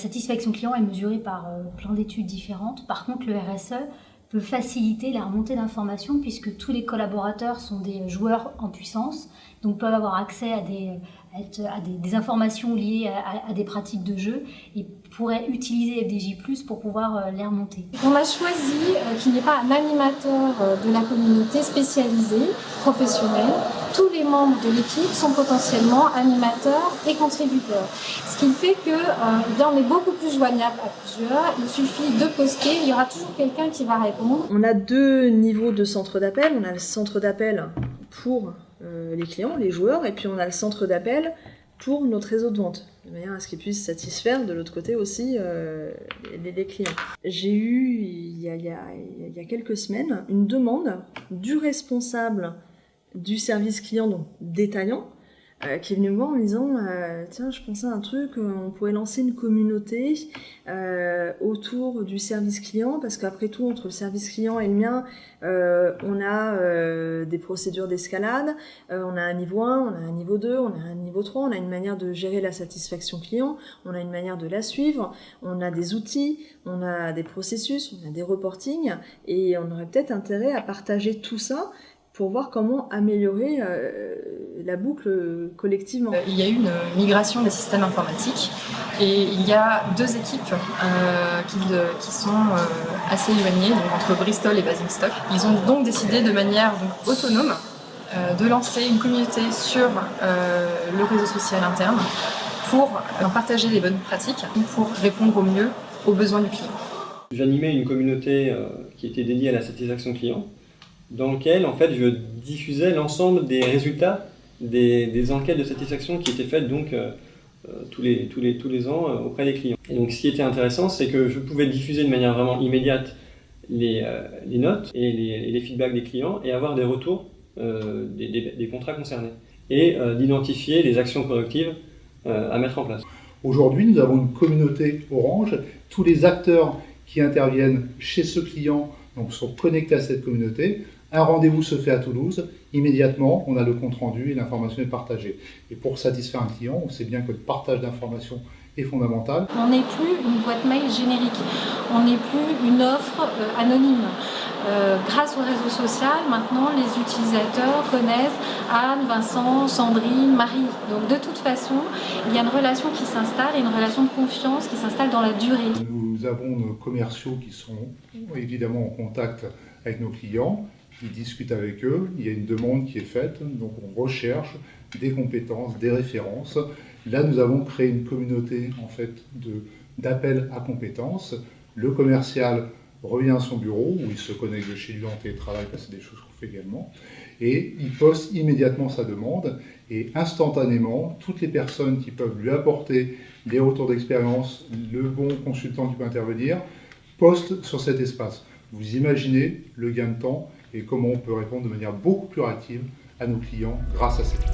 satisfaction client est mesurée par plein d'études différentes. Par contre, le RSE peut faciliter la remontée d'informations puisque tous les collaborateurs sont des joueurs en puissance, donc peuvent avoir accès à des informations liées à des pratiques de jeu et pourraient utiliser FDJ+, pour pouvoir les remonter. On a choisi qu'il n'y ait pas un animateur de la communauté spécialisé, professionnel. Tous les membres de l'équipe sont potentiellement animateurs et contributeurs. Ce qui fait que on est beaucoup plus joignable à plusieurs. Il suffit de poster, il y aura toujours quelqu'un qui va répondre. On a 2 niveaux de centre d'appel. On a le centre d'appel pour les clients, les joueurs, et puis on a le centre d'appel pour notre réseau de vente, de manière à ce qu'ils puissent satisfaire de l'autre côté aussi les clients. J'ai eu, il y a quelques semaines, une demande du responsable du service client, donc détaillant, qui est venu me voir en me disant tiens, je pensais à un truc, on pourrait lancer une communauté autour du service client, parce qu'après tout, entre le service client et le mien, on a des procédures d'escalade, on a un niveau 1, on a un niveau 2, on a un niveau 3, on a une manière de gérer la satisfaction client, on a une manière de la suivre, on a des outils, on a des processus, on a des reportings, et on aurait peut-être intérêt à partager tout ça pour voir comment améliorer la boucle collectivement. Il y a eu une migration des systèmes informatiques et il y a 2 équipes qui sont assez éloignées, donc entre Bristol et Basingstoke. Ils ont donc décidé de manière autonome de lancer une communauté sur le réseau social interne pour partager les bonnes pratiques et pour répondre au mieux aux besoins du client. J'animais une communauté qui était dédiée à la satisfaction client, dans lequel en fait je diffusais l'ensemble des résultats des enquêtes de satisfaction qui étaient faites donc tous les ans auprès des clients. Et donc ce qui était intéressant, c'est que je pouvais diffuser de manière vraiment immédiate les notes et les feedbacks des clients et avoir des retours des contrats concernés et d'identifier les actions productives à mettre en place. Aujourd'hui, nous avons une communauté Orange. Tous les acteurs qui interviennent chez ce client donc, sont connectés à cette communauté. Un rendez-vous se fait à Toulouse, immédiatement on a le compte-rendu et l'information est partagée. Et pour satisfaire un client, on sait bien que le partage d'informations est fondamental. On n'est plus une boîte mail générique, on n'est plus une offre anonyme. Grâce au réseau social, maintenant les utilisateurs connaissent Anne, Vincent, Sandrine, Marie. Donc de toute façon, il y a une relation qui s'installe et une relation de confiance qui s'installe dans la durée. Nous avons nos commerciaux qui sont évidemment en contact avec nos clients. Ils discutent avec eux, il y a une demande qui est faite, donc on recherche des compétences, des références. Là, nous avons créé une communauté en fait d'appel à compétences. Le commercial revient à son bureau, où il se connecte de chez lui en télétravail, parce que c'est des choses qu'on fait également, et il poste immédiatement sa demande, et instantanément, toutes les personnes qui peuvent lui apporter des retours d'expérience, le bon consultant qui peut intervenir, postent sur cet espace. Vous imaginez le gain de temps et comment on peut répondre de manière beaucoup plus réactive à nos clients grâce à cette